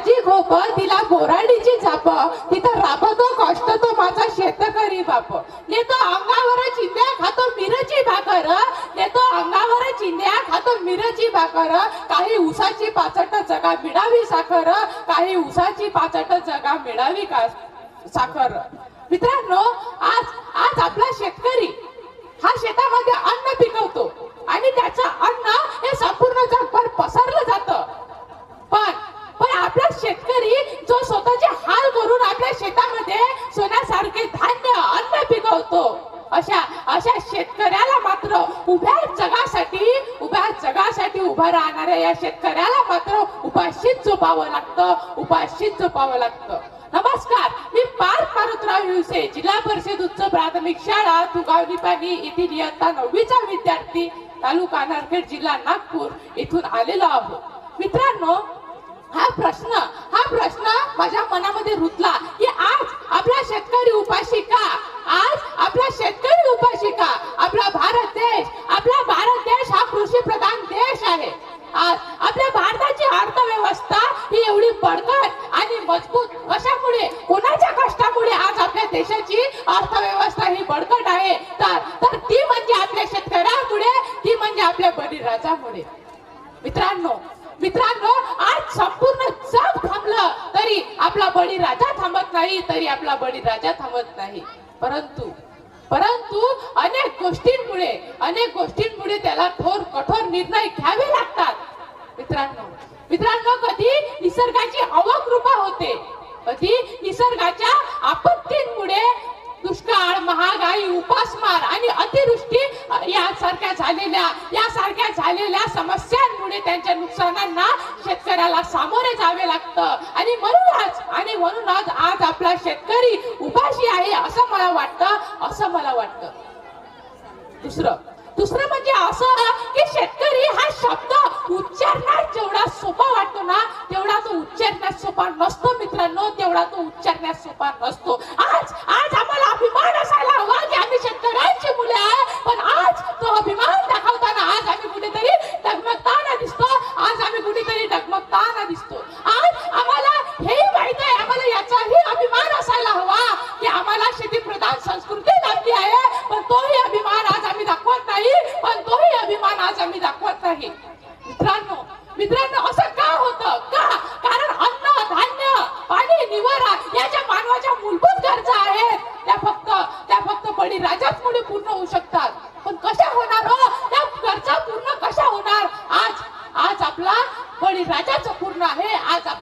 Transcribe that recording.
माझी खोप तिला बोराडीची झाप, तिथं राबतो कष्ट तो माझा शेतकरी बाप. नेतो अंगावर चिंध्या खातो मिरची भाकर, नेतो अंगावर चिंध्या खातो मिरची भाकर. काही उसाची पाचट जगा मिळावी साखर, काही उसाची पाचट जगा मिळावी का साखर. मित्रांनो, आज आपला शेतकरी हा शेतामध्ये अन्न पिकवतो आणि त्याचं अन्न हे संपूर्ण जगभर पसरलं जातं. पण आपला शेतकरी जो स्वतःचे हाल करून आपल्या शेतामध्ये सोन्यासारखे धान्य अन्न पिकवतो, अशा शेतकऱ्याला मात्र उभ्या जगासाठी उभा राहणाऱ्या या शेतकऱ्याला मात्र उपाशीच झोपावं लागतं. नमस्कार, मी पार्थ मारुतराव हिवसे, जिल्हा परिषद उच्च प्राथमिक शाळा तुगावली पाणी येथील इयत्ता 9वीचा विद्यार्थी, तालुका नांदेड, जिल्हा नागपूर येथून आलेलो आहोत. मित्रांनो, हा प्रश्न माझ्या मनामध्ये रुतला की आज आपला शेतकरी उपाशी का? आज आपला शेतकरी उपाशी का? आपला भारत देश हा कृषी प्रधान देश आहे. आज आपल्या भारताची अर्थव्यवस्था ही एवढी बळकट आणि मजबूत कशामुळे, कोणाच्या कष्टामुळे आज आपल्या देशाची अर्थव्यवस्था ही बळकट आहे? तर ती म्हणजे आपल्या शेतकऱ्यांमुळे, ती म्हणजे आपल्या बळीराजामुळे. मित्रांनो, आज संपूर्ण जग थांबलं तरी आपला बळीराजा थांबत नाही. परंतु अनेक गोष्टींमुळे त्याला कठोर निर्णय घ्यावे लागतात. मित्रांनो, कधी निसर्गाची अवकृपा होते, कधी निसर्गाच्या आपत्तींमुळे दुष्काळ, महागाई, उपासमार आणि अतिवृष्टी यासारख्या झालेल्या समस्यांमुळे त्यांच्या नुकसानांना शेतकऱ्याला सामोरे जावे लागतं. आणि म्हणूनच आज आपला शेतकरी उपाशी आहे असं मला वाटतं. दुसरं म्हणजे असं की शेतकरी हा शब्द उच्चारण्यात जेवढा सोपा वाटतो ना, तेवढा तो उच्चारण्यात सोपा नसतो. मित्रांनो, तेवढा तो उच्चारण्यात सोपा नसतो.